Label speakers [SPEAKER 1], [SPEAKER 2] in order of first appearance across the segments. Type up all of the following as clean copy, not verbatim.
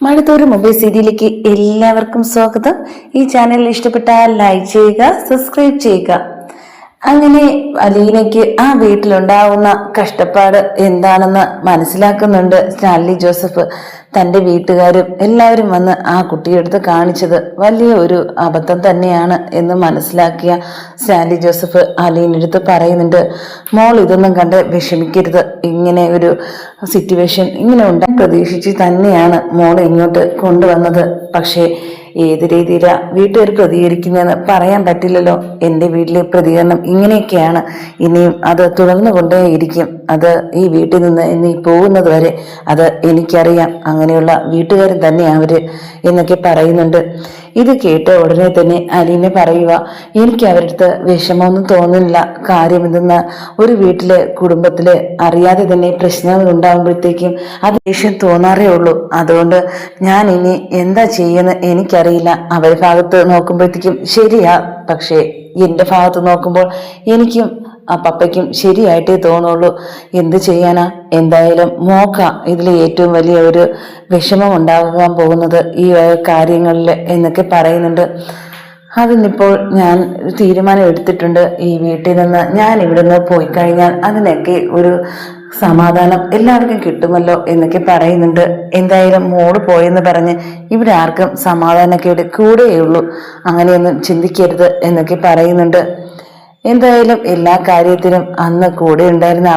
[SPEAKER 1] മഴത്തോരു mobile സീരിയലിലേക്ക് എല്ലാവർക്കും സ്വാഗതം. ഈ ചാനൽ ഇഷ്ടപ്പെട്ടാൽ ലൈക്ക് ചെയ്യുക, സബ്സ്ക്രൈബ് ചെയ്യുക. അങ്ങനെ അലീനയ്ക്ക് ആ വീട്ടിലുണ്ടാവുന്ന കഷ്ടപ്പാട് എന്താണെന്ന് മനസ്സിലാക്കുന്നുണ്ട് സ്റ്റാൻലി ജോസഫ്. തൻ്റെ വീട്ടുകാരും എല്ലാവരും വന്ന് ആ കുട്ടിയെടുത്ത് കാണിച്ചത് വലിയ ഒരു അബദ്ധം തന്നെയാണ് എന്ന് മനസ്സിലാക്കിയ സ്റ്റാൻലി ജോസഫ് അലീനടുത്ത് പറയുന്നുണ്ട്, മോൾ ഇതൊന്നും കണ്ട് വിഷമിക്കരുത്. ഇങ്ങനെ ഒരു സിറ്റുവേഷൻ ഇങ്ങനെ ഉണ്ടാകാൻ പ്രതീക്ഷിച്ച് തന്നെയാണ് മോൾ ഇങ്ങോട്ട് കൊണ്ടുവന്നത്. പക്ഷേ ഏത് രീതിയിലാണ് വീട്ടുകാർ പ്രതികരിക്കുന്നതെന്ന് പറയാൻ പറ്റില്ലല്ലോ. എൻ്റെ വീട്ടിലെ പ്രതികരണം ഇങ്ങനെയൊക്കെയാണ്, ഇനിയും അത് തുടർന്നു കൊണ്ടേയിരിക്കും. അത് ഈ വീട്ടിൽ നിന്ന് ഇനി പോകുന്നത് വരെ അത് എനിക്കറിയാം. അങ്ങനെയുള്ള വീട്ടുകാരും തന്നെ അവര് എന്നൊക്കെ പറയുന്നുണ്ട്. ഇത് കേട്ട ഉടനെ തന്നെ അലീന പറയുക, എനിക്ക് അവരുടെ അടുത്ത് വിഷമമൊന്നും തോന്നുന്നില്ല. കാര്യം എന്തെന്ന്, ഒരു വീട്ടിലെ കുടുംബത്തില് അറിയാതെ തന്നെ പ്രശ്നങ്ങൾ ഉണ്ടാകുമ്പോഴത്തേക്കും അത് ദേഷ്യം തോന്നാറേ ഉള്ളൂ. അതുകൊണ്ട് ഞാൻ ഇനി എന്താ ചെയ്യുന്ന എനിക്കറിയില്ല. അവരുടെ ഭാഗത്ത് നോക്കുമ്പോഴത്തേക്കും ശരിയാ, പക്ഷേ എൻ്റെ ഭാഗത്ത് നോക്കുമ്പോൾ എനിക്കും ആ പപ്പയ്ക്കും ശരിയായിട്ടേ തോന്നുള്ളൂ. എന്ത് ചെയ്യാനാ, എന്തായാലും നോക്കാം. ഇതിൽ ഏറ്റവും വലിയ ഒരു വിഷമം ഉണ്ടാകാൻ പോകുന്നത് ഈ കാര്യങ്ങളിൽ എന്നൊക്കെ പറയുന്നുണ്ട്. അതിനിപ്പോൾ ഞാൻ തീരുമാനം എടുത്തിട്ടുണ്ട്. ഈ വീട്ടിൽ നിന്ന് ഞാൻ ഇവിടുന്ന് പോയി കഴിഞ്ഞാൽ അതിനൊക്കെ ഒരു സമാധാനം എല്ലാവർക്കും കിട്ടുമല്ലോ എന്നൊക്കെ പറയുന്നുണ്ട്. എന്തായാലും മോള് പോയെന്ന് പറഞ്ഞ് ഇവിടെ ആർക്കും സമാധാനക്കേട് കൂടെയുള്ളൂ, അങ്ങനെയൊന്നും ചിന്തിക്കരുത് എന്നൊക്കെ പറയുന്നുണ്ട്. എന്തായാലും എല്ലാ കാര്യത്തിലും അന്ന് കൂടെ ഉണ്ടായിരുന്ന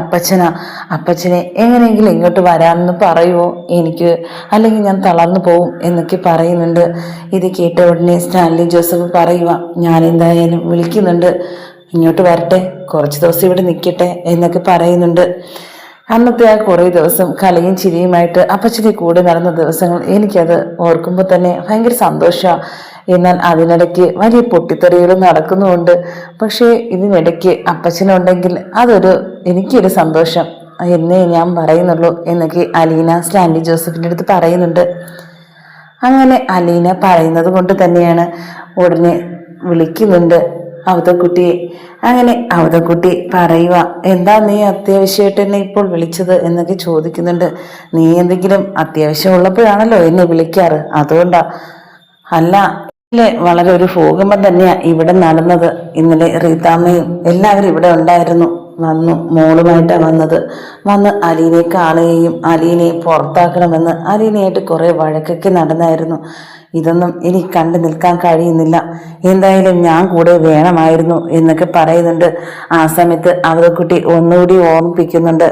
[SPEAKER 1] അപ്പച്ചനെ എങ്ങനെയെങ്കിലും ഇങ്ങോട്ട് വരാമെന്ന് പറയുമോ എനിക്ക്, അല്ലെങ്കിൽ ഞാൻ തളർന്നു പോവും എന്നൊക്കെ പറയുന്നുണ്ട്. ഇത് കേട്ട ഉടനെ സ്റ്റാൻലി ജോസഫ് പറയുക, ഞാൻ എന്തായാലും വിളിക്കുന്നുണ്ട്, ഇങ്ങോട്ട് വരട്ടെ, കുറച്ച് ദിവസം ഇവിടെ നിൽക്കട്ടെ എന്നൊക്കെ പറയുന്നുണ്ട്. അന്നത്തെ ആ കുറേ ദിവസം കലയും ചിരിയുമായിട്ട് അപ്പച്ചൻ്റെ കൂടെ നടന്ന ദിവസങ്ങൾ എനിക്കത് ഓർക്കുമ്പോൾ തന്നെ ഭയങ്കര സന്തോഷമാണ്. എന്നാൽ അതിനിടയ്ക്ക് വലിയ പൊട്ടിത്തെറികൾ നടക്കുന്നുമുണ്ട്. പക്ഷേ ഇതിനിടയ്ക്ക് അപ്പച്ചനുണ്ടെങ്കിൽ എനിക്കൊരു സന്തോഷം എന്നേ ഞാൻ പറയുന്നുള്ളൂ എന്നൊക്കെ അലീന സ്റ്റാൻലി ജോസഫിൻ്റെ അടുത്ത് പറയുന്നുണ്ട്. അങ്ങനെ അലീന പറയുന്നത് കൊണ്ട് തന്നെയാണ് ഉടനെ വിളിക്കുന്നുണ്ട് അവതക്കുട്ടിയെ. അങ്ങനെ അവതക്കുട്ടി പറയുക, എന്താ നീ അത്യാവശ്യമായിട്ട് എന്നെ ഇപ്പോൾ വിളിച്ചത് എന്നൊക്കെ ചോദിക്കുന്നുണ്ട്. നീ എന്തെങ്കിലും അത്യാവശ്യം ഉള്ളപ്പോഴാണല്ലോ എന്നെ വിളിക്കാറ്, അതുകൊണ്ടാ. അല്ല, വളരെ ഒരു ഭൂകമ്പം തന്നെയാ ഇവിടെ നടന്നത്. ഇന്നലെ റീതാമ്മയും എല്ലാവരും ഇവിടെ ഉണ്ടായിരുന്നു. മോളുമായിട്ടാണ് വന്ന് അലീനയെ കാണുകയും അലീനയെ പുറത്താക്കണമെന്ന് അലീനയായിട്ട് കുറെ വഴക്കൊക്കെ നടന്നായിരുന്നു. ഇതൊന്നും ഇനി കണ്ടു നിൽക്കാൻ കഴിയുന്നില്ല. എന്തായാലും ഞാൻ കൂടെ വേണമായിരുന്നു എന്നൊക്കെ പറയുന്നുണ്ട്. ആ സമയത്ത് അവതക്കുട്ടി ഒന്നുകൂടി ഓർമ്മിപ്പിക്കുന്നുണ്ട്,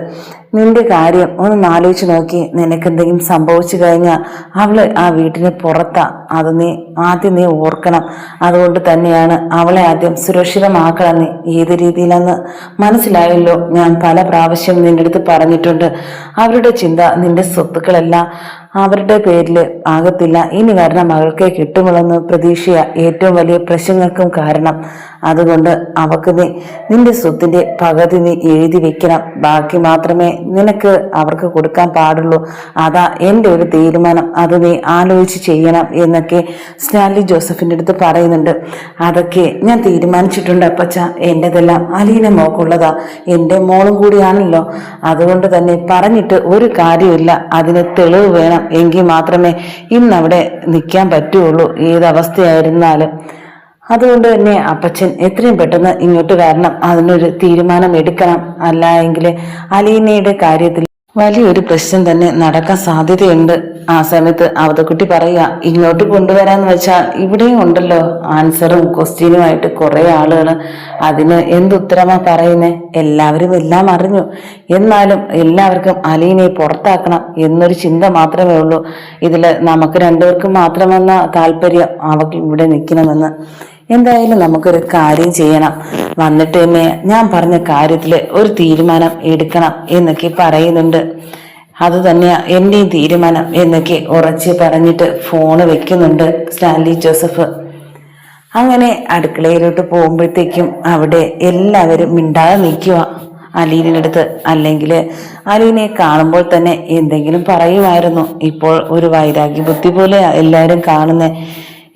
[SPEAKER 1] നിന്റെ കാര്യം ഒന്ന് ആലോചിച്ച് നോക്കി. നിനക്കെന്തെങ്കിലും സംഭവിച്ചു കഴിഞ്ഞാൽ അവള് ആ വീട്ടിന് പുറത്താ. അത് ആദ്യം നീ ഓർക്കണം. അതുകൊണ്ട് തന്നെയാണ് അവളെ ആദ്യം സുരക്ഷിതമാക്കണം. നീ ഏത് രീതിയിലെന്ന് മനസ്സിലായല്ലോ. ഞാൻ പല പ്രാവശ്യം നിന്റെ അടുത്ത് പറഞ്ഞിട്ടുണ്ട്. അവരുടെ ചിന്ത നിന്റെ സ്വത്തുക്കളെല്ലാം അവരുടെ പേരിൽ ആകത്തില്ല. ഇനി വരണ മകൾക്കേ കിട്ടുമുള്ളെന്ന് പ്രതീക്ഷയ ഏറ്റവും വലിയ പ്രശ്നങ്ങൾക്കും കാരണം. അതുകൊണ്ട് അവക്ക് നിന്റെ സ്വത്തിന്റെ പകുതി നീ എഴുതി വെക്കണം. ബാക്കി മാത്രമേ നിനക്ക് അവർക്ക് കൊടുക്കാൻ പാടുള്ളൂ. അതാ എൻ്റെ ഒരു തീരുമാനം. അത് നീ ആലോചിച്ച് ചെയ്യണം എന്നൊക്കെ സ്റ്റാൻലി ജോസഫിൻ്റെ അടുത്ത് പറയുന്നുണ്ട്. അതൊക്കെ ഞാൻ തീരുമാനിച്ചിട്ടുണ്ട് അപ്പച്ച. എൻ്റെതെല്ലാം അലീന മോക്കുള്ളതാ, എൻ്റെ മോളും കൂടിയാണല്ലോ. അതുകൊണ്ട് തന്നെ പറഞ്ഞിട്ട് ഒരു കാര്യമില്ല. അതിന് തെളിവ് വേണം. എങ്കിൽ മാത്രമേ ഇന്നവിടെ നിൽക്കാൻ പറ്റുള്ളൂ, ഏതവസ്ഥയായിരുന്നാലും. അതുകൊണ്ട് തന്നെ അപ്പച്ചൻ എത്രയും പെട്ടെന്ന് ഇങ്ങോട്ട് വരണം. അതിനൊരു തീരുമാനം എടുക്കണം. അല്ല എങ്കിൽ അലീനയുടെ കാര്യത്തിൽ വലിയൊരു പ്രശ്നം തന്നെ നടക്കാൻ സാധ്യതയുണ്ട്. ആ സമയത്ത് അവതക്കുട്ടി പറയുക, ഇങ്ങോട്ട് കൊണ്ടുവരാന്ന് വെച്ചാൽ ഇവിടെയും ഉണ്ടല്ലോ ആൻസറും ക്വസ്റ്റ്യനുമായിട്ട് കുറെ ആളുകൾ. അതിന് എന്തുത്തരമാ പറയുന്നേ? എല്ലാവരും എല്ലാം അറിഞ്ഞു. എന്നാലും എല്ലാവർക്കും അലീനയെ പുറത്താക്കണം എന്നൊരു ചിന്ത മാത്രമേ ഉള്ളൂ. ഇതില് നമുക്ക് രണ്ടുപേർക്കും മാത്രമെന്ന താല്പര്യം അവർക്ക് ഇവിടെ നിൽക്കണമെന്ന്. എന്തായാലും നമുക്കൊരു കാര്യം ചെയ്യണം. വന്നിട്ട് തന്നെ ഞാൻ പറഞ്ഞ കാര്യത്തിൽ ഒരു തീരുമാനം എടുക്കണം എന്നൊക്കെ പറയുന്നുണ്ട്. അത് തന്നെയാ എന്റെയും തീരുമാനം എന്നൊക്കെ ഉറച്ച് പറഞ്ഞിട്ട് ഫോണ് വെക്കുന്നുണ്ട് സ്റ്റാൻലി ജോസഫ്. അങ്ങനെ അടുക്കളയിലോട്ട് പോകുമ്പോഴത്തേക്കും അവിടെ എല്ലാവരും മിണ്ടാതെ നിൽക്കുക അലീനടുത്ത്. അല്ലെങ്കിൽ അലീനയെ കാണുമ്പോൾ തന്നെ എന്തെങ്കിലും പറയുമായിരുന്നു. ഇപ്പോൾ ഒരു വൈരാഗ്യ ബുദ്ധി പോലെ എല്ലാവരും കാണുന്നേ.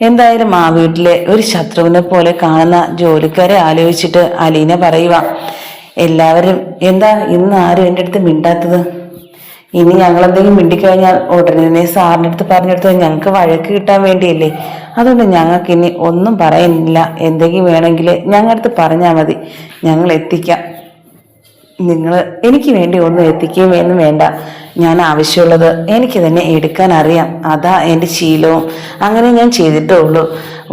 [SPEAKER 1] എന്തായാലും ആ വീട്ടിലെ ഒരു ശത്രുവിനെ പോലെ കാണുന്ന ജോലിക്കാരെ ആലോചിച്ചിട്ട് അലീന പറയുക, എല്ലാവരും എന്താ ഇന്ന് ആരും എൻ്റെ അടുത്ത് മിണ്ടാത്തത്? ഇനി ഞങ്ങൾ എന്തെങ്കിലും മിണ്ടിക്കഴിഞ്ഞാൽ ഉടനെ തന്നെ സാറിൻ്റെ അടുത്ത് പറഞ്ഞെടുത്ത് ഞങ്ങൾക്ക് വഴക്ക് കിട്ടാൻ വേണ്ടിയല്ലേ. അതുകൊണ്ട് ഞങ്ങൾക്ക് ഇനി ഒന്നും പറയാനില്ല. എന്തെങ്കിലും വേണമെങ്കിൽ ഞങ്ങളുടെ അടുത്ത് പറഞ്ഞാൽ മതി, ഞങ്ങൾ എത്തിക്കാം. നിങ്ങൾ എനിക്ക് വേണ്ടി ഒന്നും എത്തിക്കുകയും വേണ്ട. ഞാൻ ആവശ്യമുള്ളത് എനിക്ക് തന്നെ എടുക്കാൻ അറിയാം. അതാ എൻ്റെ ശീലവും. അങ്ങനെ ഞാൻ ചെയ്തിട്ടേ ഉള്ളൂ.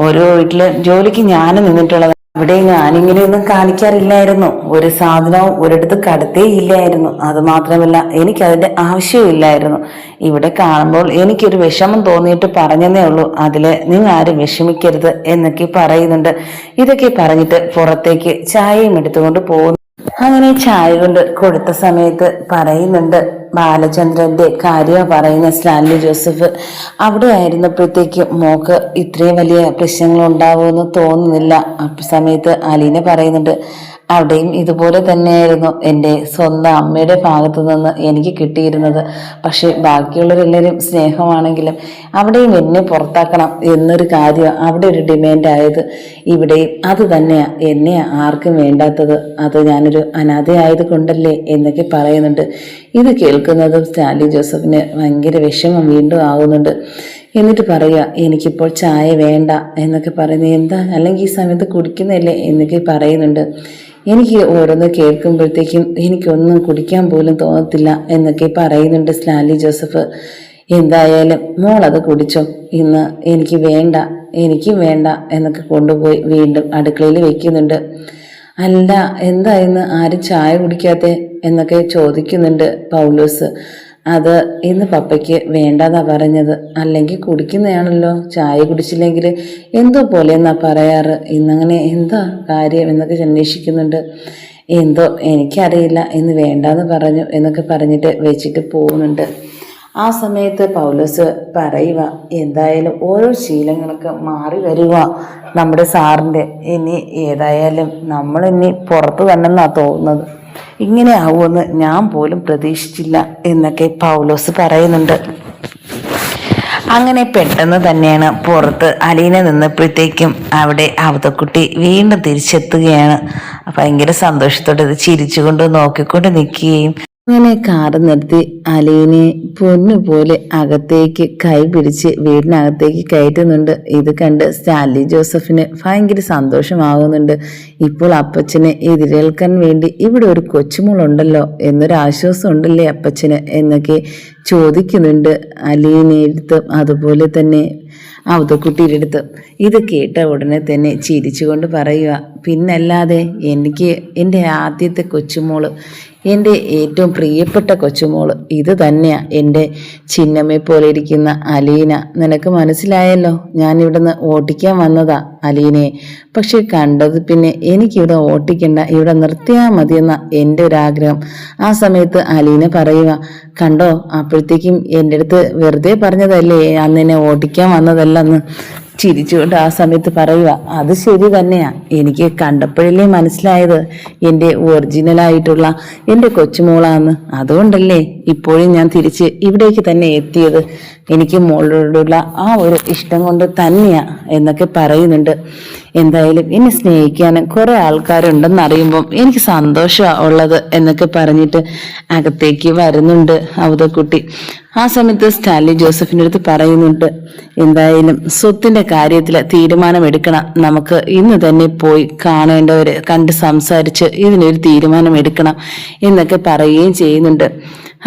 [SPEAKER 1] ഓരോ വീട്ടിൽ ജോലിക്ക് ഞാനും നിന്നിട്ടുള്ളത്. അവിടെ ഞാനിങ്ങനെയൊന്നും കാണിക്കാറില്ലായിരുന്നു. ഒരു സാധനവും ഒരിടത്ത് കടത്തേ ഇല്ലായിരുന്നു. അത് മാത്രമല്ല എനിക്കതിൻ്റെ ആവശ്യമില്ലായിരുന്നു. ഇവിടെ കാണുമ്പോൾ എനിക്കൊരു വിഷമം തോന്നിയിട്ട് പറഞ്ഞതേ ഉള്ളൂ. അതില് നിങ്ങൾ ആരും വിഷമിക്കരുത് എന്നൊക്കെ പറയുന്നുണ്ട്. ഇതൊക്കെ പറഞ്ഞിട്ട് പുറത്തേക്ക് ചായയും എടുത്തുകൊണ്ട് പോകുന്നു. അങ്ങനെ ചായ കൊണ്ട് കൊടുത്ത സമയത്ത് പറയുന്നുണ്ട്, ബാലചന്ദ്രന്റെ കാര്യം പറയുന്ന സ്റ്റാൻലി ജോസഫ്. അവിടെ ആയിരുന്നപ്പോഴത്തേക്ക് മോക്ക് ഇത്രയും വലിയ പ്രശ്നങ്ങൾ ഉണ്ടാവുമെന്ന് തോന്നുന്നില്ല. ആ സമയത്ത് അലീന പറയുന്നുണ്ട്, അവിടെയും ഇതുപോലെ തന്നെയായിരുന്നു എൻ്റെ സ്വന്തം അമ്മയുടെ ഭാഗത്തു നിന്ന് എനിക്ക് കിട്ടിയിരുന്നത്. പക്ഷെ ബാക്കിയുള്ളവരെല്ലാവരും സ്നേഹമാണെങ്കിലും അവിടെയും എന്നെ പുറത്താക്കണം എന്നൊരു കാര്യം അവിടെ ഒരു ഡിമാൻഡായത്. ഇവിടെയും അത് തന്നെയാണ്, എന്നെ ആർക്കും വേണ്ടാത്തത്. അത് ഞാനൊരു അനാഥയായത് കൊണ്ടല്ലേ എന്നൊക്കെ പറയുന്നുണ്ട്. ഇത് കേൾക്കുന്നതും സ്റ്റാൻലി ജോസഫിന് ഭയങ്കര വിഷമം വീണ്ടും ആകുന്നുണ്ട്. എന്നിട്ട് പറയുക, എനിക്കിപ്പോൾ ചായ വേണ്ട എന്നൊക്കെ പറയുന്നത്. എന്താ, അല്ലെങ്കിൽ ഈ സമയത്ത് കുടിക്കുന്നതല്ലേ എന്നൊക്കെ പറയുന്നുണ്ട്. എനിക്ക് ഓരോന്ന് കേൾക്കുമ്പോഴത്തേക്കും എനിക്കൊന്നും കുടിക്കാൻ പോലും തോന്നത്തില്ല എന്നൊക്കെ പറയുന്നുണ്ട് സ്റ്റാൻലി ജോസഫ്. എന്തായാലും മോൾ അത് കുടിച്ചോ, ഇന്ന് എനിക്ക് വേണ്ട, എനിക്കും വേണ്ട എന്നൊക്കെ കൊണ്ടുപോയി വീണ്ടും അടുക്കളയിൽ വെക്കുന്നുണ്ട്. അല്ല, എന്താ ഇന്ന് ആരും ചായ കുടിക്കാത്തെ എന്നൊക്കെ ചോദിക്കുന്നുണ്ട് പൗലോസ്. അത് ഇന്ന് പപ്പയ്ക്ക് വേണ്ടാന്നാ പറഞ്ഞത്. അല്ലെങ്കിൽ കുടിക്കുന്നതാണല്ലോ, ചായ കുടിച്ചില്ലെങ്കിൽ എന്തോ പോലെ എന്നാ പറയാറ്. ഇന്നങ്ങനെ എന്താ കാര്യം എന്നൊക്കെ അന്വേഷിക്കുന്നുണ്ട്. എന്തോ എനിക്കറിയില്ല, ഇന്ന് വേണ്ടാന്ന് പറഞ്ഞു എന്നൊക്കെ പറഞ്ഞിട്ട് വെച്ചിട്ട് പോകുന്നുണ്ട്. ആ സമയത്ത് പൗലോസ് പറയുക, എന്തായാലും ഓരോ ശീലങ്ങളൊക്കെ മാറി വരിക നമ്മുടെ സാറിൻ്റെ. ഇനി ഏതായാലും നമ്മളിനി പുറത്ത് തന്നെന്നാ തോന്നുന്നത്. ഇങ്ങനെ ആവുമെന്ന് ഞാൻ പോലും പ്രതീക്ഷിച്ചില്ല എന്നൊക്കെ പൗലോസ് പറയുന്നുണ്ട്. അങ്ങനെ പെട്ടെന്ന് തന്നെയാണ് പുറത്ത് അലീന നിന്നപ്പോഴത്തേക്കും അവിടെ അവതക്കുട്ടി വീണ്ടും തിരിച്ചെത്തുകയാണ്. ഭയങ്കര സന്തോഷത്തോടെ ചിരിച്ചുകൊണ്ട് നോക്കിക്കൊണ്ട് നിൽക്കുകയും അങ്ങനെ കാറ് നിർത്തി അലീനെ പൊന്നുപോലെ അകത്തേക്ക് കൈ പിടിച്ച് വീടിനകത്തേക്ക് കയറ്റുന്നുണ്ട്. ഇത് കണ്ട് സ്റ്റാൻലി ജോസഫിന് ഭയങ്കര സന്തോഷമാകുന്നുണ്ട്. ഇപ്പോൾ അപ്പച്ചനെ എതിരേൽക്കാൻ വേണ്ടി ഇവിടെ ഒരു കൊച്ചുമോളുണ്ടല്ലോ എന്നൊരു ആശ്വാസം ഉണ്ടല്ലേ അപ്പച്ചന് എന്നൊക്കെ ചോദിക്കുന്നുണ്ട് അലീനയെടുത്തും അതുപോലെ തന്നെ അവതക്കുട്ടിയുടെ അടുത്ത്. ഇത് കേട്ട ഉടനെ തന്നെ ചിരിച്ചുകൊണ്ട് പറയുക, പിന്നല്ലാതെ എനിക്ക് എൻ്റെ ആദ്യത്തെ കൊച്ചുമോള്, എൻ്റെ ഏറ്റവും പ്രിയപ്പെട്ട കൊച്ചുമോള് ഇത് തന്നെയാണ്, എൻ്റെ ചിന്നമ്മയെ പോലെ ഇരിക്കുന്ന അലീന. നിനക്ക് മനസ്സിലായല്ലോ, ഞാനിവിടുന്ന് ഓട്ടിക്കാൻ വന്നതാ അലീനയെ. പക്ഷെ കണ്ടത് പിന്നെ എനിക്കിവിടെ ഓട്ടിക്കണ്ട, ഇവിടെ നിർത്തിയാൽ മതിയെന്ന എൻ്റെ ഒരു ആഗ്രഹം. ആ സമയത്ത് അലീന പറയുക, കണ്ടോ അപ്പോഴത്തേക്കും എൻ്റെ അടുത്ത് വെറുതെ പറഞ്ഞതല്ലേ, അന്ന് എന്നെ ഓട്ടിക്കാൻ വന്നതല്ലെന്ന് ചിരിച്ചുകൊണ്ട് ആ സമയത്ത് പറയുക, അത് ശരി തന്നെയാ, എനിക്ക് കണ്ടപ്പോഴല്ലേ മനസ്സിലായത് എൻ്റെ ഒറിജിനലായിട്ടുള്ള എൻ്റെ കൊച്ചുമോളാന്ന്. അതുകൊണ്ടല്ലേ ഇപ്പോഴും ഞാൻ തിരിച്ച് ഇവിടേക്ക് തന്നെ എത്തിയത്. എനിക്ക് മോളോടുള്ള ആ ഒരു ഇഷ്ടം കൊണ്ട് തന്നെയാ എന്നൊക്കെ പറയുന്നുണ്ട്. എന്തായാലും എന്നെ സ്നേഹിക്കാനും കുറെ ആൾക്കാരുണ്ടെന്ന് അറിയുമ്പം എനിക്ക് സന്തോഷമാണ് ഉള്ളത് എന്നൊക്കെ പറഞ്ഞിട്ട് അകത്തേക്ക് വരുന്നുണ്ട് അവതക്കുട്ടി. ആ സമയത്ത് സ്റ്റാൻലി ജോസഫിൻ്റെ അടുത്ത് പറയുന്നുണ്ട്, എന്തായാലും സ്വത്തിന്റെ കാര്യത്തിൽ തീരുമാനമെടുക്കണം. നമുക്ക് ഇന്ന് തന്നെ പോയി കാണേണ്ടവരെ കണ്ട് സംസാരിച്ച് ഇതിനൊരു തീരുമാനം എടുക്കണം എന്നൊക്കെ പറയുകയും ചെയ്യുന്നുണ്ട്.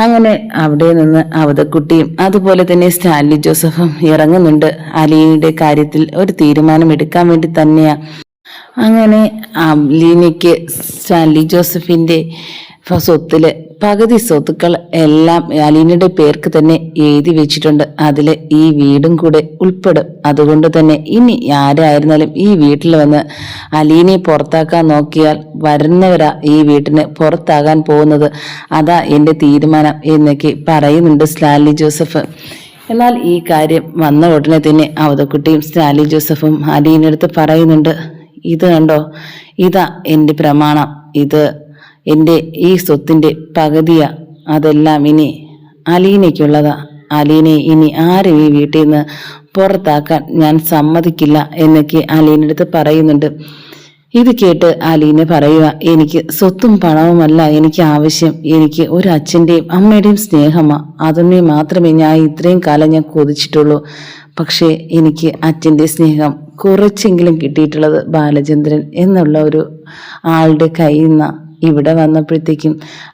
[SPEAKER 1] അങ്ങനെ അവിടെ നിന്ന് അവതക്കുട്ടിയും അതുപോലെ തന്നെ സ്റ്റാൻലി ജോസഫും ഇറങ്ങുന്നുണ്ട്. അലീനയുടെ കാര്യത്തിൽ ഒരു തീരുമാനം എടുക്കാൻ വേണ്ടി തന്നെയാ. അങ്ങനെ അലീനയ്ക്ക് സ്റ്റാൻലി ജോസഫിന്റെ സ്വത്തില് പകുതി സ്വത്തുക്കൾ എല്ലാം അലീനയുടെ പേർക്ക് തന്നെ എഴുതി വെച്ചിട്ടുണ്ട്. അതില് ഈ വീടും കൂടെ ഉൾപ്പെടും. അതുകൊണ്ട് തന്നെ ഇനി ആരായിരുന്നാലും ഈ വീട്ടിൽ വന്ന് അലീനയെ പുറത്താക്കാൻ നോക്കിയാൽ വരുന്നവരാ ഈ വീട്ടിന് പുറത്താകാൻ പോകുന്നത്. അതാ എൻ്റെ തീരുമാനം എന്നൊക്കെ പറയുന്നുണ്ട് സ്റ്റാൻലി ജോസഫ്. എന്നാൽ ഈ കാര്യം വന്ന ഉടനെ തന്നെ അവതക്കുട്ടിയും സ്റ്റാൻലി ജോസഫും അലീനടുത്ത് പറയുന്നുണ്ട്, ഇത് കണ്ടോ, ഇതാ എൻ്റെ പ്രമാണം, ഇത് എൻ്റെ ഈ സ്വത്തിൻ്റെ പകുതിയാ, അതെല്ലാം ഇനി അലീനയ്ക്കുള്ളതാ. അലീനയെ ഇനി ആരും ഈ വീട്ടിൽ നിന്ന് പുറത്താക്കാൻ ഞാൻ സമ്മതിക്കില്ല എന്നൊക്കെ അലീനടുത്ത് പറയുന്നുണ്ട്. ഇത് കേട്ട് അലീന പറയുക, എനിക്ക് സ്വത്തും പണവുമല്ല എനിക്ക് ആവശ്യം, എനിക്ക് ഒരു അച്ഛൻ്റെയും അമ്മയുടെയും സ്നേഹമാ. അതിനെ മാത്രമേ ഞാൻ ഇത്രയും കാലം ഞാൻ കൊതിച്ചിട്ടുള്ളൂ. പക്ഷേ എനിക്ക് അച്ഛൻ്റെ സ്നേഹം കുറച്ചെങ്കിലും കിട്ടിയിട്ടുള്ളത് ബാലചന്ദ്രൻ എന്നുള്ള ഒരു ആളുടെ കയ്യിൽ നിന്നാണ്. ഇവിടെ വന്നപ്പോഴത്തേക്കും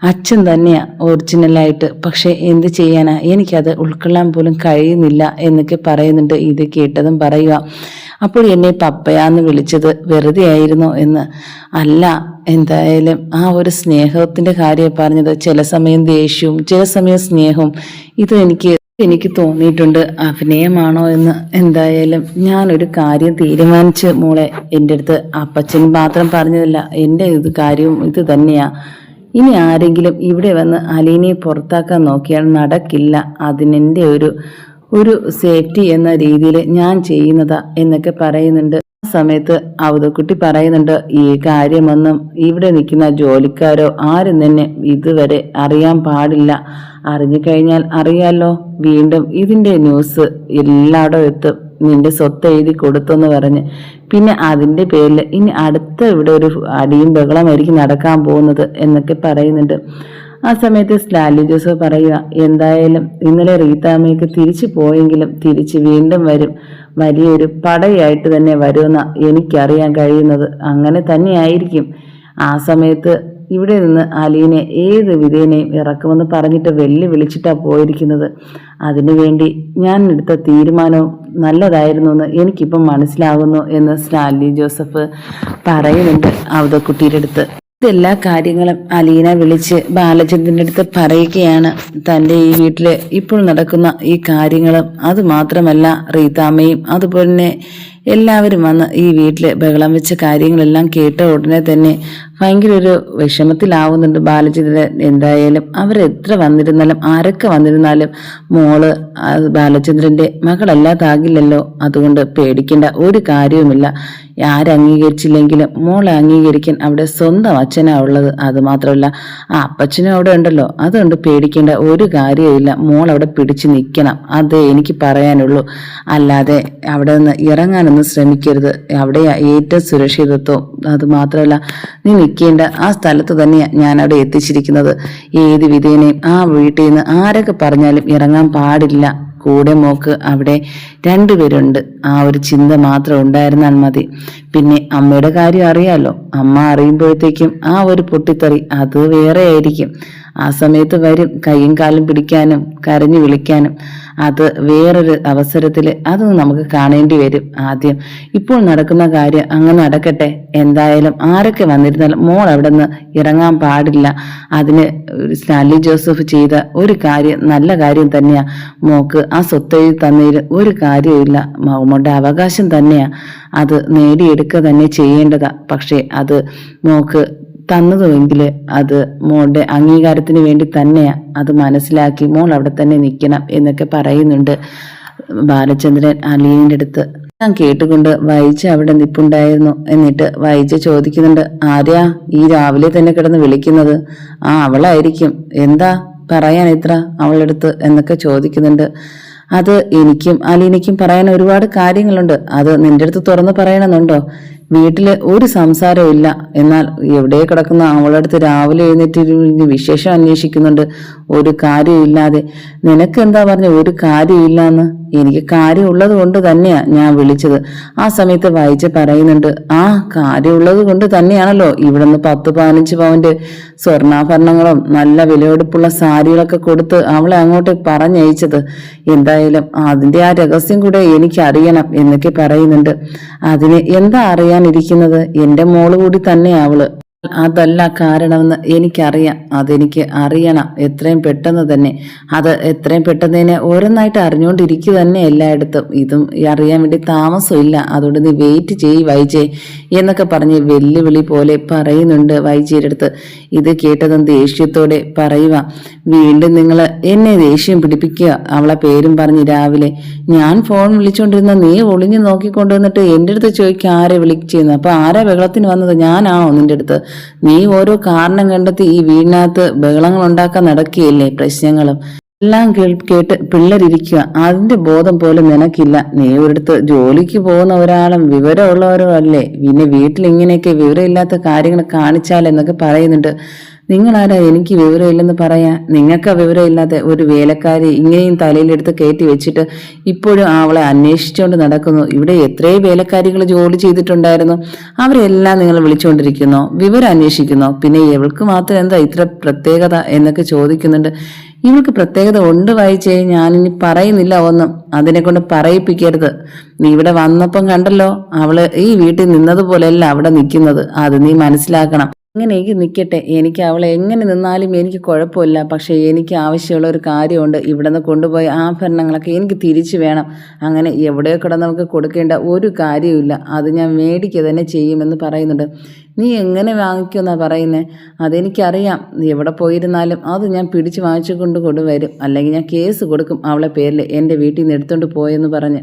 [SPEAKER 1] അച്ഛൻ തന്നെയാ ഒറിജിനലായിട്ട്. പക്ഷെ എന്ത് ചെയ്യാനാ, എനിക്കത് ഉൾക്കൊള്ളാൻ പോലും കഴിയുന്നില്ല എന്നൊക്കെ പറയുന്നുണ്ട്. ഇത് കേട്ടതും പറയുക, അപ്പോൾ എന്നെ പപ്പയാന്ന് വിളിച്ചത് വെറുതെ ആയിരുന്നോ എന്ന്. അല്ല, എന്തായാലും ആ ഒരു സ്നേഹത്തിന്റെ കാര്യം പറഞ്ഞത്. ചില സമയം ദേഷ്യവും ചില സമയം സ്നേഹവും. ഇത് എനിക്ക് തോന്നിയിട്ടുണ്ട് അഭിനയമാണോ എന്ന്. എന്തായാലും ഞാനൊരു കാര്യം തീരുമാനിച്ച് മോളെ. എൻ്റെ അടുത്ത് അപ്പച്ചൻ മാത്രം പറഞ്ഞതല്ല, എൻ്റെ കാര്യവും ഇത് തന്നെയാ. ഇനി ആരെങ്കിലും ഇവിടെ വന്ന് അലീനയെ പുറത്താക്കാൻ നോക്കിയാൽ നടക്കില്ല. അതിനെൻ്റെ ഒരു സേഫ്റ്റി എന്ന രീതിയിൽ ഞാൻ ചെയ്യുന്നതാ എന്നൊക്കെ പറയുന്നുണ്ട്. ആ സമയത്ത് അവതക്കുട്ടി പറയുന്നുണ്ട്, ഈ കാര്യമൊന്നും ഇവിടെ നിൽക്കുന്ന ജോലിക്കാരോ ആരും തന്നെ ഇതുവരെ അറിയാൻ പാടില്ല. അറിഞ്ഞു കഴിഞ്ഞാൽ അറിയാലോ, വീണ്ടും ഇതിന്റെ ന്യൂസ് എല്ലായിടവും എത്തും. നിന്റെ സ്വത്ത് എഴുതി കൊടുത്തെന്ന് പറഞ്ഞ് പിന്നെ അതിന്റെ പേരിൽ ഇനി അടുത്ത ഇവിടെ ഒരു അടിയും ബഹളമായിരിക്കും നടക്കാൻ പോകുന്നത് എന്നൊക്കെ പറയുന്നുണ്ട്. ആ സമയത്ത് സ്റ്റാലിൻ ജോസഫ് പറയുക, എന്തായാലും ഇന്നലെ റീത്താമ്മയ്ക്ക് തിരിച്ചു പോയെങ്കിലും തിരിച്ച് വീണ്ടും വരും. വലിയൊരു പടയായിട്ട് തന്നെ വരുമെന്ന എനിക്കറിയാൻ കഴിയുന്നത്. അങ്ങനെ തന്നെ ആയിരിക്കും. ആ സമയത്ത് ഇവിടെ നിന്ന് അലീനെ ഏത് വിധേനയും ഇറക്കുമെന്ന് പറഞ്ഞിട്ട് വിളിച്ചിട്ടാണ് പോയിരിക്കുന്നത്. അതിനുവേണ്ടി ഞാൻ എടുത്ത തീരുമാനവും നല്ലതായിരുന്നു എന്ന് എനിക്കിപ്പം മനസ്സിലാകുന്നു എന്ന് സ്റ്റാലിൻ ജോസഫ് പറയുന്നുണ്ട് അവതക്കുട്ടിയുടെ അടുത്ത്. ഇതെല്ലാ കാര്യങ്ങളും അലീന വിളിച്ച് ബാലചന്ദ്രൻ്റെ അടുത്ത് പറയുകയാണ്. തൻ്റെ ഈ വീട്ടിൽ ഇപ്പോൾ നടക്കുന്ന ഈ കാര്യങ്ങളും അതുമാത്രമല്ല റീതാമ്മയും അതുപോലെ തന്നെ എല്ലാവരും വന്ന് ഈ വീട്ടിൽ ബഹളം വെച്ച കാര്യങ്ങളെല്ലാം കേട്ട ഉടനെ തന്നെ ഭയങ്കര ഒരു വിഷമത്തിലാവുന്നുണ്ട് ബാലചന്ദ്രൻ. എന്തായാലും അവരെത്ര വന്നിരുന്നാലും ആരൊക്കെ വന്നിരുന്നാലും മോള് ബാലചന്ദ്രന്റെ മകളല്ലാതാകില്ലല്ലോ. അതുകൊണ്ട് പേടിക്കേണ്ട ഒരു കാര്യവുമില്ല. ആരംഗീകരിച്ചില്ലെങ്കിലും മോളെ അംഗീകരിക്കാൻ അവിടെ സ്വന്തം അച്ഛനാ ഉള്ളത്. അതുമാത്രമല്ല ആ അപ്പച്ചനും അവിടെ ഉണ്ടല്ലോ. അതുകൊണ്ട് പേടിക്കേണ്ട ഒരു കാര്യവുമില്ല. മോൾ അവിടെ പിടിച്ചു നിൽക്കണം, അതേ എനിക്ക് പറയാനുള്ളൂ. അല്ലാതെ അവിടെ നിന്ന് ഇറങ്ങാനൊന്നും ശ്രമിക്കരുത്. അവിടെ ഏറ്റവും സുരക്ഷിതത്വം. അതുമാത്രമല്ല നീ നിൽക്കേണ്ട ആ സ്ഥലത്ത് തന്നെയാണ് ഞാൻ അവിടെ എത്തിച്ചിരിക്കുന്നത്. ഏത് വിധേനയും ആ വീട്ടിൽ നിന്ന് ആരൊക്കെ പറഞ്ഞാലും ഇറങ്ങാൻ പാടില്ല. കൂടെ മോക്ക് അവിടെ രണ്ടുപേരുണ്ട്. ആ ഒരു ചിന്ത മാത്രം ഉണ്ടായിരുന്നാൽ മതി. പിന്നെ അമ്മയുടെ കാര്യം അറിയാലോ. അമ്മ അറിയുമ്പോഴത്തേക്കും ആ ഒരു പൊട്ടിത്തെറി അത് വേറെ ആയിരിക്കും. ആ സമയത്ത് വരും കൈയും കാലും പിടിക്കാനും കരഞ്ഞു വിളിക്കാനും. അത് വേറൊരു അവസരത്തിൽ അത് നമുക്ക് കാണേണ്ടി വരും. ആദ്യം ഇപ്പോൾ നടക്കുന്ന കാര്യം അങ്ങ് നടക്കട്ടെ. എന്തായാലും ആരൊക്കെ വന്നിരുന്നാലും മോൾ അവിടെ നിന്ന് ഇറങ്ങാൻ പാടില്ല. അതിന് സ്റ്റാലിൻ ജോസഫ് ചെയ്ത ഒരു കാര്യം നല്ല കാര്യം തന്നെയാ. മോക്ക് ആ സ്വത്തെഴുതി തന്നതിൽ ഒരു കാര്യമില്ല. മോളുടെ അവകാശം തന്നെയാ. അത് നേടിയെടുക്കുക തന്നെ ചെയ്യേണ്ടതാ. പക്ഷെ അത് മോക്ക് തന്നതുമെങ്കിൽ അത് മോളുടെ അംഗീകാരത്തിന് വേണ്ടി തന്നെയാ. അത് മനസ്സിലാക്കി മോൾ അവിടെ തന്നെ നിൽക്കണം എന്നൊക്കെ പറയുന്നുണ്ട് ബാലചന്ദ്രൻ അലീനിന്റെ അടുത്ത്. ഞാൻ കേട്ടുകൊണ്ട് വൈജ അവിടെ നിപ്പുണ്ടായിരുന്നു. എന്നിട്ട് വൈജ ചോദിക്കുന്നുണ്ട്, ആരെയാ ഈ രാവിലെ തന്നെ കിടന്ന് വിളിക്കുന്നത്? ആ അവളായിരിക്കും. എന്താ പറയാൻ ഇത്ര അവളെടുത്ത് എന്നൊക്കെ ചോദിക്കുന്നുണ്ട്. അത് എനിക്കും അലീനയ്ക്കും പറയാൻ ഒരുപാട് കാര്യങ്ങളുണ്ട്. അത് നിന്റെ അടുത്ത് തുറന്ന് പറയണമെന്നുണ്ടോ? വീട്ടില് ഒരു സംസാരവും ഇല്ല. എന്നാൽ എവിടെ കിടക്കുന്ന അവളടുത്ത് രാവിലെ എഴുന്നേറ്റ് വിശേഷം അന്വേഷിക്കുന്നുണ്ട്. ഒരു കാര്യമില്ലാതെ. നിനക്ക് എന്താ പറഞ്ഞ ഒരു കാര്യമില്ലാന്ന്? എനിക്ക് കാര്യമുള്ളത് കൊണ്ട് തന്നെയാ ഞാൻ വിളിച്ചത്. ആ സമയത്ത് വൈജ പറയുന്നുണ്ട്, ആ കാര്യമുള്ളത് കൊണ്ട് തന്നെയാണല്ലോ ഇവിടെ നിന്ന് 10-15 പവന്റെ സ്വർണ്ണാഭരണങ്ങളും നല്ല വിലയെടുപ്പുള്ള സാരികളൊക്കെ കൊടുത്ത് അവളെ അങ്ങോട്ട് പറഞ്ഞയച്ചത്. എന്തായാലും അതിന്റെ ആ രഹസ്യം കൂടെ എനിക്ക് അറിയണം എന്നൊക്കെ പറയുന്നുണ്ട്. അതിന് എന്താ അറിയാനിരിക്കുന്നത്? എന്റെ മോള് കൂടി തന്നെയാ അവള്. അതല്ല കാരണമെന്ന് എനിക്കറിയാം. അതെനിക്ക് അറിയണം എത്രയും പെട്ടെന്ന് തന്നെ. അത് എത്രയും പെട്ടെന്ന് ഓരോന്നായിട്ട് അറിഞ്ഞുകൊണ്ടിരിക്കുക തന്നെ എല്ലായിടത്തും. ഇതും അറിയാൻ വേണ്ടി താമസമില്ല. അതുകൊണ്ട് നീ വെയിറ്റ് ചെയ്യ് വൈജയ് എന്നൊക്കെ പറഞ്ഞ് വെല്ലുവിളി പോലെ പറയുന്നുണ്ട് വൈജയുടെ അടുത്ത്. ഇത് കേട്ടതും ദേഷ്യത്തോടെ പറയുക, വീണ്ടും നിങ്ങൾ എന്നെ ദേഷ്യം പിടിപ്പിക്കുക. അവളെ പേരും പറഞ്ഞ് രാവിലെ ഞാൻ ഫോൺ വിളിച്ചുകൊണ്ടിരുന്ന നീ ഒളിഞ്ഞു നോക്കിക്കൊണ്ടുവന്നിട്ട് എൻ്റെ അടുത്ത് ചോദിക്കുക ആരെ വിളിച്ചെന്ന്. അപ്പൊ ആരാ ബഹളത്തിന് വന്നത്? ഞാനാണോ നിന്റെ അടുത്ത്? നീ ഓരോ കാരണം കണ്ടെത്തി ഈ വീടിനകത്ത് ബഹളങ്ങൾ ഉണ്ടാക്കാൻ നടക്കുകയല്ലേ, പ്രശ്നങ്ങളും. എല്ലാം കേട്ട് പിള്ളേരിയ്ക്കുക. അതിന്റെ ബോധം പോലും നിനക്കില്ല. നീ ഒരിടത്ത് ജോലിക്ക് പോകുന്ന ഒരാളും വിവരമുള്ളവരും അല്ലേ, പിന്നെ വീട്ടിൽ ഇങ്ങനെയൊക്കെ വിവരമില്ലാത്ത കാര്യങ്ങൾ കാണിച്ചാലെന്നൊക്കെ പറയുന്നുണ്ട്. നിങ്ങളാരാ എനിക്ക് വിവരമില്ലെന്ന് പറയാ? നിങ്ങൾക്ക് വിവരമില്ലാത്ത ഒരു വേലക്കാരി ഇങ്ങനെയും തലയിലെടുത്ത് കയറ്റി വെച്ചിട്ട് ഇപ്പോഴും അവളെ അന്വേഷിച്ചുകൊണ്ട് നടക്കുന്നു. ഇവിടെ എത്രയോ വേലക്കാരികൾ ജോലി ചെയ്തിട്ടുണ്ടായിരുന്നു, അവരെല്ലാം നിങ്ങൾ വിളിച്ചുകൊണ്ടിരിക്കുന്നോ, വിവരം അന്വേഷിക്കുന്നോ? പിന്നെ ഇവൾക്ക് മാത്രം എന്താ ഇത്ര പ്രത്യേകത എന്നൊക്കെ ചോദിക്കുന്നുണ്ട്. ഇവൾക്ക് പ്രത്യേകത ഉണ്ട് വായിച്ചേ, ഞാനിനി പറയുന്നില്ല ഒന്നും, അതിനെ കൊണ്ട് പറയിപ്പിക്കരുത്. നീ ഇവിടെ വന്നപ്പം കണ്ടല്ലോ, അവള് ഈ വീട്ടിൽ നിന്നതുപോലെയല്ല അവിടെ നിൽക്കുന്നത്, അത് നീ മനസ്സിലാക്കണം. ഇങ്ങനെയൊക്കെ നിൽക്കട്ടെ, എനിക്ക് അവളെ എങ്ങനെ നിന്നാലും എനിക്ക് കുഴപ്പമില്ല. പക്ഷേ എനിക്ക് ആവശ്യമുള്ള ഒരു കാര്യമുണ്ട്. ഇവിടെ നിന്ന് കൊണ്ടുപോയ ആഭരണങ്ങളൊക്കെ എനിക്ക് തിരിച്ചു വേണം. അങ്ങനെ എവിടെയോ കിടന്ന് നമുക്ക് കൊടുക്കേണ്ട ഒരു കാര്യമില്ല, അത് ഞാൻ മേടിക്കുക തന്നെ ചെയ്യുമെന്ന് പറയുന്നുണ്ട്. നീ എങ്ങനെ വാങ്ങിക്കുമെന്നാണ് പറയുന്നത്? അതെനിക്കറിയാം, നീ എവിടെ പോയിരുന്നാലും അത് ഞാൻ പിടിച്ച് വാങ്ങിച്ചു കൊണ്ടുവരും, അല്ലെങ്കിൽ ഞാൻ കേസ് കൊടുക്കും അവളെ പേരിൽ എൻ്റെ വീട്ടിൽ നിന്ന് എടുത്തുകൊണ്ട് പോയെന്ന് പറഞ്ഞ്.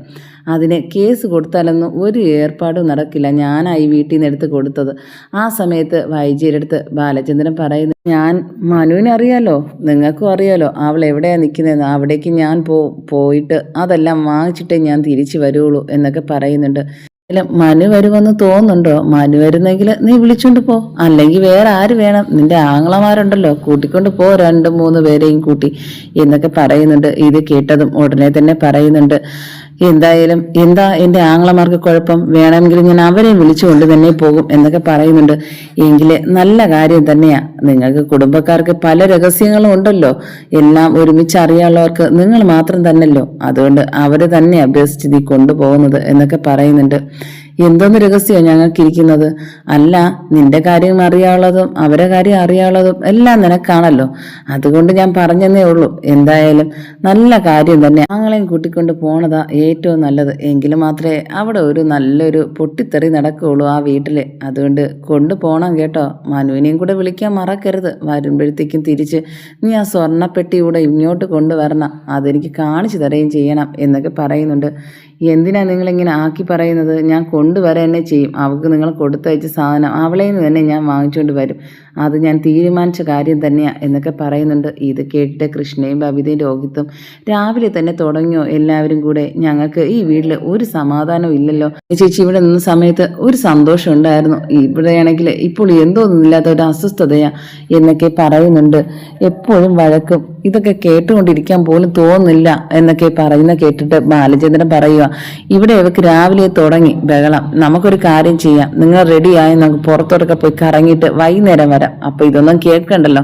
[SPEAKER 1] അതിന് കേസ് കൊടുത്താലൊന്നും ഒരു ഏർപ്പാടും നടക്കില്ല, ഞാനായി വീട്ടിൽ നിന്ന് എടുത്ത് കൊടുത്തത്. ആ സമയത്ത് വൈജിയുടെ അടുത്ത് ബാലചന്ദ്രൻ പറയുന്നു, ഞാൻ മനുവിനെ അറിയാലോ, നിങ്ങൾക്കും അറിയാലോ അവൾ എവിടെയാണ് നിൽക്കുന്നതെന്ന്. അവിടേക്ക് ഞാൻ പോയിട്ട് അതെല്ലാം വാങ്ങിച്ചിട്ടേ ഞാൻ തിരിച്ചു വരുള്ളൂ എന്നൊക്കെ പറയുന്നുണ്ട്. മനു വരുമെന്ന് തോന്നുന്നുണ്ടോ? മനു വരുന്നെങ്കിൽ നീ വിളിച്ചോണ്ട് പോ, അല്ലെങ്കിൽ വേറെ ആര് വേണം? നിന്റെ ആങ്ങളമാരുണ്ടല്ലോ, കൂട്ടിക്കൊണ്ട് പോ, 2-3 പേരെയും കൂട്ടി എന്നൊക്കെ പറയുന്നുണ്ട്. ഇത് കേട്ടതും ഉടനെ തന്നെ പറയുന്നുണ്ട്, എന്തായാലും എന്താ എൻ്റെ ആങ്ങളമാർക്ക് കുഴപ്പം? വേണമെങ്കിൽ ഞാൻ അവരെ വിളിച്ചുകൊണ്ട് തന്നെ പോകും എന്നൊക്കെ പറയുന്നുണ്ട്. എങ്കില് നല്ല കാര്യം തന്നെയാ, നിങ്ങൾക്ക് കുടുംബക്കാർക്ക് പല രഹസ്യങ്ങളും ഉണ്ടല്ലോ, എല്ലാം ഒരുമിച്ച് അറിയാനുള്ളവർക്ക് നിങ്ങൾ മാത്രം തന്നെയല്ലോ, അതുകൊണ്ട് അവര് തന്നെയാ ബെസ്റ്റ് നീ കൊണ്ടുപോകുന്നത് എന്നൊക്കെ പറയുന്നുണ്ട്. എന്തോന്ന് രഹസ്യമാണ് ഞങ്ങൾക്കിരിക്കുന്നത്? അല്ല, നിന്റെ കാര്യം അറിയാനുള്ളതും അവരെ കാര്യം അറിയാനുള്ളതും എല്ലാം നിനക്കാണല്ലോ, അതുകൊണ്ട് ഞാൻ പറഞ്ഞതേ ഉള്ളൂ. എന്തായാലും നല്ല കാര്യം തന്നെ, ഞങ്ങളെയും കൂട്ടിക്കൊണ്ട് പോണതാ ഏറ്റവും നല്ലത്. എങ്കിലും മാത്രമേ അവിടെ ഒരു നല്ലൊരു പൊട്ടിത്തെറി നടക്കുകയുള്ളൂ ആ വീട്ടില്, അതുകൊണ്ട് കൊണ്ടുപോകണം കേട്ടോ. മനുവിനെയും കൂടെ വിളിക്കാൻ മറക്കരുത്. വരുമ്പോഴത്തേക്കും തിരിച്ച് നീ ആ സ്വർണ്ണപ്പെട്ടി കൂടെ ഇങ്ങോട്ട് കൊണ്ടുവരണം, അതെനിക്ക് കാണിച്ചു തരുകയും ചെയ്യണം എന്നൊക്കെ പറയുന്നുണ്ട്. എന്തിനാ നിങ്ങളിങ്ങനെ ആക്കി പറയുന്നത്? ഞാൻ കൊണ്ടുവരാൻ തന്നെ ചെയ്യും. അവൾക്ക് നിങ്ങൾ കൊടുത്തയച്ച സാധനം അവളെ നിന്ന് തന്നെ ഞാൻ വാങ്ങിച്ചുകൊണ്ട് വരും, അത് ഞാൻ തീരുമാനിച്ച കാര്യം തന്നെയാണ് എന്നൊക്കെ പറയുന്നുണ്ട്. ഇത് കേട്ടിട്ട് കൃഷ്ണയും ബബിതയും രോഹിത്തും രാവിലെ തന്നെ തുടങ്ങിയോ എല്ലാവരും കൂടെ? ഞങ്ങൾക്ക് ഈ വീട്ടിൽ ഒരു സമാധാനവും ഇല്ലല്ലോ. ചേച്ചി ഇവിടെ നിന്ന സമയത്ത് ഒരു സന്തോഷം ഉണ്ടായിരുന്നു, ഇവിടെയാണെങ്കിൽ ഇപ്പോൾ എന്തോന്നില്ലാത്ത ഒരു അസ്വസ്ഥതയാ എന്നൊക്കെ പറയുന്നുണ്ട്. എപ്പോഴും വഴക്കും, ഇതൊക്കെ കേട്ടുകൊണ്ടിരിക്കാൻ പോലും തോന്നുന്നില്ല എന്നൊക്കെ പറയുന്ന കേട്ടിട്ട് ബാലചന്ദ്രൻ പറയുക, ഇവിടെ ഇവർക്ക് രാവിലെ തുടങ്ങി ബഹളം. നമുക്കൊരു കാര്യം ചെയ്യാം, നിങ്ങൾ റെഡിയായി നമുക്ക് പുറത്തോട്ടൊക്കെ പോയി കറങ്ങിയിട്ട് വൈകുന്നേരം വരാം. അപ്പൊ ഇതൊന്നും കേൾക്കണ്ടല്ലോ.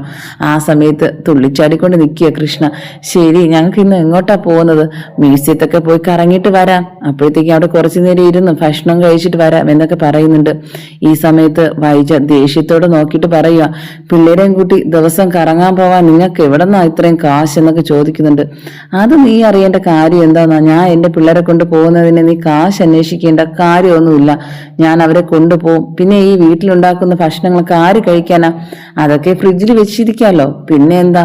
[SPEAKER 1] ആ സമയത്ത് തുള്ളിച്ചാടിക്കൊണ്ട് നിൽക്കുക കൃഷ്ണ. ശരി, ഞങ്ങൾക്ക് ഇന്ന് എങ്ങോട്ടാ പോകുന്നത്? മ്യൂസിയത്തൊക്കെ പോയി കറങ്ങിയിട്ട് വരാം, അപ്പോഴത്തേക്കും അവിടെ കുറച്ചു നേരം ഇരുന്ന് ഭക്ഷണം കഴിച്ചിട്ട് വരാം എന്നൊക്കെ പറയുന്നുണ്ട്. ഈ സമയത്ത് വൈജ ദേഷ്യത്തോടെ നോക്കിയിട്ട് പറയുക, പിള്ളേരെയും കൂട്ടി ദിവസം കറങ്ങാൻ പോവാൻ നിങ്ങൾക്ക് എവിടെന്നാ ഇത്രയും കാശ് എന്നൊക്കെ ചോദിക്കുന്നുണ്ട്. അത് നീ അറിയേണ്ട കാര്യം എന്താന്നാ? ഞാൻ എൻ്റെ പിള്ളേരെ കൊണ്ട് പോകുന്നതിന് നീ കാശ് അന്വേഷിക്കേണ്ട കാര്യമൊന്നുമില്ല, ഞാൻ അവരെ കൊണ്ടുപോകും. പിന്നെ ഈ വീട്ടിലുണ്ടാക്കുന്ന ഭക്ഷണങ്ങളൊക്കെ ആര് കഴിക്കാനാ? അതൊക്കെ ഫ്രിഡ്ജിൽ വെച്ചിരിക്കാമല്ലോ, പിന്നെ എന്താ?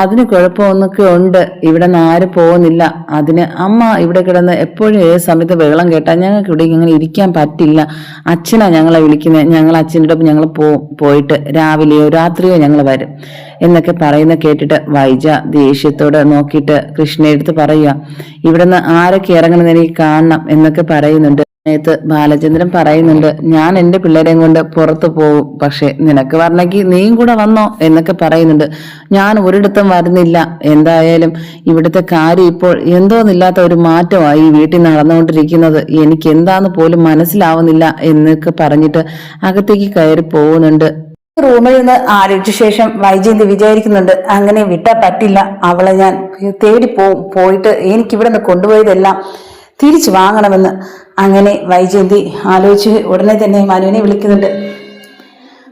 [SPEAKER 1] അതിന് കുഴപ്പമൊന്നൊക്കെ ഉണ്ട്, ഇവിടെ നിന്ന് ആരും പോകുന്നില്ല. അതിന് അമ്മ ഇവിടെ കിടന്ന് എപ്പോഴും ഏത് സമയത്ത് വെള്ളം കേട്ടാൽ ഞങ്ങൾക്ക് ഇവിടെ ഇങ്ങനെ ഇരിക്കാൻ പറ്റില്ല. അച്ഛനാ ഞങ്ങളെ വിളിക്കുന്നത്, ഞങ്ങൾ അച്ഛൻ്റെ ഒപ്പം ഞങ്ങൾ പോയിട്ട് രാവിലെയോ രാത്രിയോ ഞങ്ങൾ വരും എന്നൊക്കെ പറയുന്ന കേട്ടിട്ട് വൈജ ദേഷ്യത്തോടെ നോക്കിയിട്ട് കൃഷ്ണയെടുത്ത് പറയുക, ഇവിടുന്ന് ആരൊക്കെ ഇറങ്ങണമെന്ന് എനിക്ക് കാണണം എന്നൊക്കെ പറയുന്നുണ്ട്. സമയത്ത് ബാലചന്ദ്രൻ പറയുന്നുണ്ട്, ഞാൻ എൻ്റെ പിള്ളേരെയും കൊണ്ട് പുറത്തു പോകും, പക്ഷെ നിനക്ക് വരണമെങ്കിൽ നീയും കൂടെ വന്നോ എന്നൊക്കെ പറയുന്നുണ്ട്. ഞാൻ ഒരിടത്തും വരുന്നില്ല, എന്തായാലും ഇവിടുത്തെ കാര്യം ഇപ്പോൾ എന്തോന്നില്ലാത്ത ഒരു മാറ്റമായി ഈ വീട്ടിൽ നടന്നുകൊണ്ടിരിക്കുന്നത്, എനിക്ക് എന്താന്ന് പോലും മനസ്സിലാവുന്നില്ല എന്നൊക്കെ പറഞ്ഞിട്ട് അകത്തേക്ക് കയറി പോകുന്നുണ്ട്. റൂമിൽ നിന്ന് ആലോചിച്ച ശേഷം വൈജയന്തി വിചാരിക്കുന്നുണ്ട്, അങ്ങനെ വിട്ടാ പറ്റില്ല, അവളെ ഞാൻ തേടി പോയിട്ട് എനിക്കിവിടെ നിന്ന് കൊണ്ടുപോയതെല്ലാം തിരിച്ചു വാങ്ങണമെന്ന്. അങ്ങനെ വൈജയന്തി ആലോചിച്ച് ഉടനെ തന്നെ മനുവിനെ വിളിക്കുന്നുണ്ട്.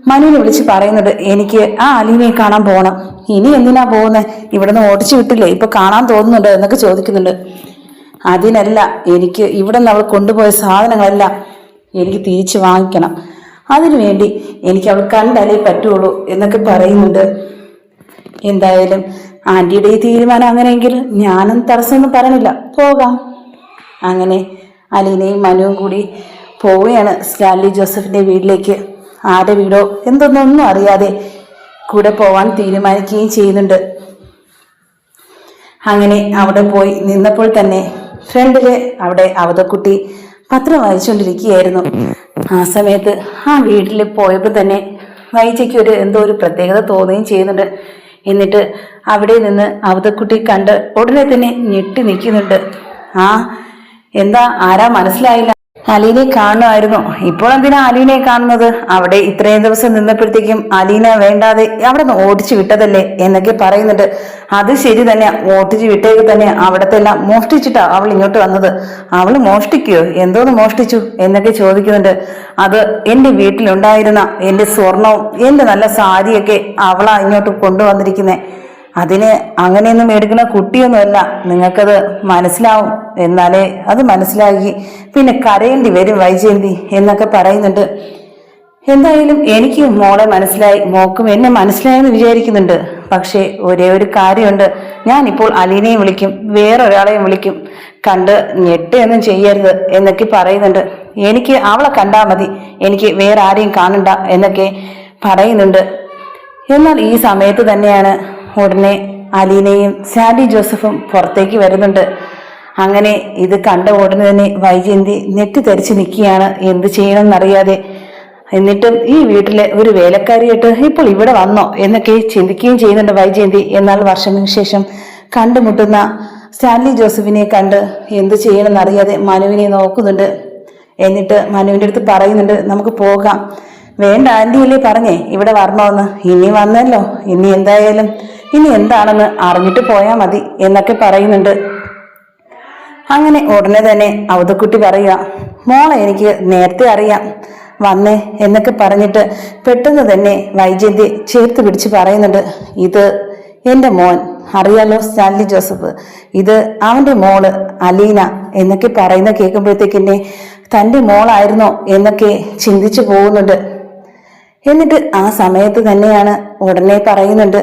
[SPEAKER 1] മനുവിനെ വിളിച്ച് പറയുന്നുണ്ട്, എനിക്ക് ആ അലീനയെ കാണാൻ പോകണം. ഇനി എന്തിനാ പോകുന്നത്? ഇവിടെ നിന്ന് ഓടിച്ചു വിട്ടില്ലേ, ഇപ്പൊ കാണാൻ തോന്നുന്നുണ്ട് എന്നൊക്കെ ചോദിക്കുന്നുണ്ട്. അതിനല്ല, എനിക്ക് ഇവിടെ നിന്ന് അവൾ കൊണ്ടുപോയ സാധനങ്ങളെല്ലാം എനിക്ക് തിരിച്ചു വാങ്ങിക്കണം, അതിനുവേണ്ടി എനിക്ക് അവൾ കണ്ടാലേ പറ്റുള്ളൂ എന്നൊക്കെ പറയുന്നുണ്ട്. എന്തായാലും ആന്റിയുടെ ഈ തീരുമാനം അങ്ങനെയെങ്കിൽ ഞാനും തടസ്സമൊന്നും പറഞ്ഞില്ല, പോകാം. അങ്ങനെ അലീനയും മനുവും കൂടി പോവുകയാണ് സ്റ്റാൻലി ജോസഫിന്റെ വീട്ടിലേക്ക്. ആരുടെ വീടോ എന്തൊന്നും അറിയാതെ കൂടെ പോവാൻ തീരുമാനിക്കുകയും ചെയ്യുന്നുണ്ട്. അങ്ങനെ അവിടെ പോയി നിന്നപ്പോൾ തന്നെ ഫ്രണ്ടില് അവിടെ അവതക്കുട്ടി പത്രം വായിച്ചുകൊണ്ടിരിക്കുകയായിരുന്നു. ആ സമയത്ത് ആ വീട്ടിൽ പോയപ്പോൾ തന്നെ വൈജയ്ക്ക് എന്തോ ഒരു പ്രത്യേകത തോന്നുകയും ചെയ്യുന്നുണ്ട്. എന്നിട്ട് അവിടെ നിന്ന് അവതക്കുട്ടി കണ്ട് ഉടനെ തന്നെ ഞെട്ടി നിൽക്കുന്നുണ്ട്. ആ എന്താ, ആരാ മനസ്സിലായില്ല? അലീനെ കാണുമായിരുന്നു. ഇപ്പോൾ എന്തിനാ അലീനെ കാണുന്നത്? അവിടെ ഇത്രയും ദിവസം നിന്നപ്പോഴത്തേക്കും അലീന വേണ്ടാതെ അവിടെ നിന്ന് ഓടിച്ചു വിട്ടതല്ലേ എന്നൊക്കെ പറയുന്നുണ്ട്. അത് ശരി തന്നെ, ഓടിച്ചു വിട്ടേക്ക് തന്നെ അവിടത്തെ എല്ലാം മോഷ്ടിച്ചിട്ടാ അവൾ ഇങ്ങോട്ട് വന്നത്. അവൾ മോഷ്ടിക്കുകയോ? എന്തോന്ന് മോഷ്ടിച്ചു എന്നൊക്കെ ചോദിക്കുന്നുണ്ട്. അത് എന്റെ വീട്ടിലുണ്ടായിരുന്ന എന്റെ സ്വർണവും എന്റെ നല്ല സാരിയൊക്കെ അവളാ ഇങ്ങോട്ട് കൊണ്ടുവന്നിരിക്കുന്നേ. അതിന് അങ്ങനെയൊന്നും മേടിക്കുന്ന കുട്ടിയൊന്നുമല്ല. നിങ്ങൾക്കത് മനസ്സിലാവും, എന്നാലേ അത് മനസ്സിലാക്കി പിന്നെ കരയേണ്ടി വരും വൈജയന്തി എന്നൊക്കെ പറയുന്നുണ്ട്. എന്തായാലും എനിക്ക് മോളെ മനസ്സിലായി, മോക്കും എന്നെ മനസ്സിലായെന്ന് വിചാരിക്കുന്നുണ്ട്. പക്ഷേ ഒരേ ഒരു കാര്യമുണ്ട്, ഞാനിപ്പോൾ അലീനയും വിളിക്കും, വേറൊരാളെയും വിളിക്കും. കണ്ട് ഞെട്ടൊന്നും ചെയ്യരുത് എന്നൊക്കെ പറയുന്നുണ്ട്. എനിക്ക് അവളെ കണ്ടാൽ മതി, എനിക്ക് വേറെ ആരെയും കാണണ്ട എന്നൊക്കെ പറയുന്നുണ്ട്. എന്നാൽ ഈ സമയത്ത് തന്നെയാണ് ഉടനെ അലീനയും സാൻഡി ജോസഫും പുറത്തേക്ക് വരുന്നുണ്ട്. അങ്ങനെ ഇത് കണ്ട ഉടനെ തന്നെ വൈജയന്തി നെറ്റിത്തെറിച്ച് നിൽക്കുകയാണ്, എന്ത് ചെയ്യണമെന്നറിയാതെ. എന്നിട്ടും ഈ വീട്ടിലെ ഒരു വേലക്കാരിയായിട്ട് ഇപ്പോൾ ഇവിടെ വന്നോ എന്നൊക്കെ ചിന്തിക്കുകയും ചെയ്യുന്നുണ്ട് വൈജയന്തി. എന്നാൽ വർഷങ്ങൾക്ക് ശേഷം കണ്ടുമുട്ടുന്ന സ്റ്റാൻലി ജോസഫിനെ കണ്ട് എന്ത് ചെയ്യണമെന്നറിയാതെ മനുവിനെ നോക്കുന്നുണ്ട്. എന്നിട്ട് മനുവിൻ്റെ അടുത്ത് പറയുന്നുണ്ട്, നമുക്ക് പോകാം. വേണ്ട, ആന്റിയല്ലേ പറഞ്ഞേ ഇവിടെ വരണോന്ന്. ഇനി വന്നല്ലോ, ഇനി എന്തായാലും ഇനി എന്താണെന്ന് അറിഞ്ഞിട്ട് പോയാൽ മതി എന്നൊക്കെ പറയുന്നുണ്ട്. അങ്ങനെ ഉടനെ തന്നെ അവതക്കുട്ടി പറയുക, മോളെ എനിക്ക് നേരത്തെ അറിയാം, വന്നേ എന്നൊക്കെ പറഞ്ഞിട്ട് പെട്ടെന്ന് തന്നെ വൈജയന്തി ചേർത്ത് പിടിച്ച് പറയുന്നുണ്ട്, ഇത് എൻ്റെ മോൻ, അറിയാലോ സ്റ്റാൻലി ജോസഫ്, ഇത് അവൻ്റെ മോള് അലീന എന്നൊക്കെ പറയുന്ന കേൾക്കുമ്പോഴത്തേക്കെന്നെ തൻ്റെ മോളായിരുന്നോ എന്നൊക്കെ ചിന്തിച്ചു പോകുന്നുണ്ട്. എന്നിട്ട് ആ സമയത്ത് തന്നെയാണ് ഉടനെ പറയുന്നുണ്ട്,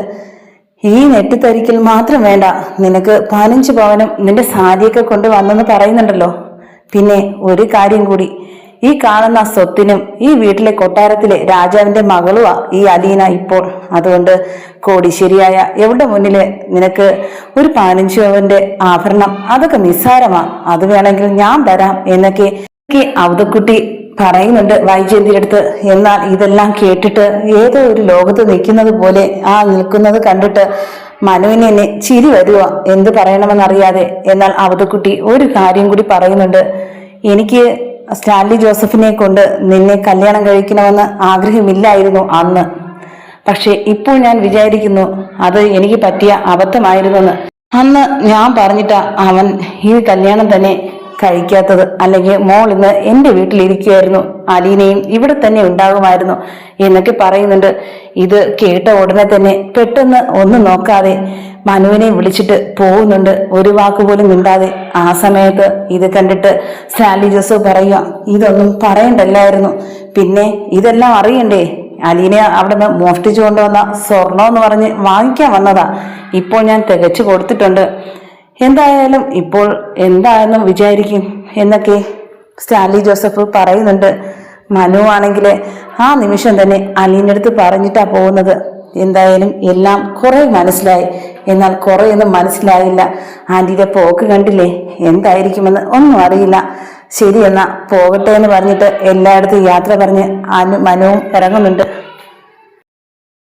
[SPEAKER 1] ഈ നെറ്റിത്തരിക്കൽ മാത്രം വേണ്ട, നിനക്ക് 15 പവനും നിന്റെ സാരിയൊക്കെ കൊണ്ട് വന്നെന്ന് പറയുന്നുണ്ടല്ലോ. പിന്നെ ഒരു കാര്യം കൂടി, ഈ കാണുന്ന സ്വത്തിനും ഈ വീട്ടിലെ കൊട്ടാരത്തിലെ രാജാവിന്റെ മകളുവാ ഈ അലീന ഇപ്പോൾ. അതുകൊണ്ട് കോടീശ്വരിയായ എവിടെ മുന്നില് നിനക്ക് ഒരു 15 പവന്റെ ആഭരണം അതൊക്കെ നിസ്സാരമാ, അത് വേണമെങ്കിൽ ഞാൻ തരാം എന്നൊക്കെ അവതക്കുട്ടി പറയുന്നുണ്ട് വൈജയന്തിയുടെ അടുത്ത്. എന്നാൽ ഇതെല്ലാം കേട്ടിട്ട് ഏതോ ഒരു ലോകത്ത് നിൽക്കുന്നത് പോലെ ആ നിൽക്കുന്നത് കണ്ടിട്ട് മനുവിന് എന്നെ ചിരി വരുക, എന്ത് പറയണമെന്നറിയാതെ. എന്നാൽ അവതക്കുട്ടി ഒരു കാര്യം കൂടി പറയുന്നുണ്ട്, എനിക്ക് സ്റ്റാൻലി ജോസഫിനെ കൊണ്ട് നിന്നെ കല്യാണം കഴിക്കണമെന്ന് ആഗ്രഹമില്ലായിരുന്നു അന്ന്. പക്ഷെ ഇപ്പോൾ ഞാൻ വിചാരിക്കുന്നു അത് എനിക്ക് പറ്റിയ അബദ്ധമായിരുന്നെന്ന്. അന്ന് ഞാൻ പറഞ്ഞിട്ടാ അവൻ ഈ കല്യാണം തന്നെ കഴിക്കാത്തത്. അല്ലെങ്കിൽ മോൾ ഇന്ന് എൻ്റെ വീട്ടിലിരിക്കുകയായിരുന്നു, അലീനയും ഇവിടെ തന്നെ ഉണ്ടാകുമായിരുന്നു എന്നൊക്കെ പറയുന്നുണ്ട്. ഇത് കേട്ട ഉടനെ തന്നെ പെട്ടെന്ന് ഒന്നും നോക്കാതെ മനുവിനെ വിളിച്ചിട്ട് പോകുന്നുണ്ട്, ഒരു വാക്കുപോലും മിണ്ടാതെ. ആ സമയത്ത് ഇത് കണ്ടിട്ട് സ്റ്റാൻലി ജോസഫ് പറയുക, ഇതൊന്നും പറയണ്ടല്ലായിരുന്നു, പിന്നെ ഇതെല്ലാം അറിയണ്ടേ? അലീന അവിടെ നിന്ന് മോഷ്ടിച്ചു കൊണ്ടുവന്ന സ്വർണം എന്ന് പറഞ്ഞ് വാങ്ങിക്കാൻ വന്നതാ, ഇപ്പോൾ ഞാൻ തികച്ചു കൊടുത്തിട്ടുണ്ട്. എന്തായാലും ഇപ്പോൾ എന്താണെന്നും വിചാരിക്കും എന്നൊക്കെ സ്റ്റാൻലി ജോസഫ് പറയുന്നുണ്ട്. മനു ആണെങ്കിൽ ആ നിമിഷം തന്നെ അലീൻ്റെ അടുത്ത് പറഞ്ഞിട്ടാ പോകുന്നത്. എന്തായാലും എല്ലാം കുറെ മനസ്സിലായി, എന്നാൽ കുറേയൊന്നും മനസ്സിലായില്ല. ആന്റിയുടെ പോക്ക് കണ്ടില്ലേ, എന്തായിരിക്കുമെന്ന് ഒന്നും അറിയില്ല. ശരി എന്നാ പോകട്ടെ എന്ന് പറഞ്ഞിട്ട് എല്ലായിടത്തും യാത്ര പറഞ്ഞ് മനുവും ഇറങ്ങുന്നുണ്ട്.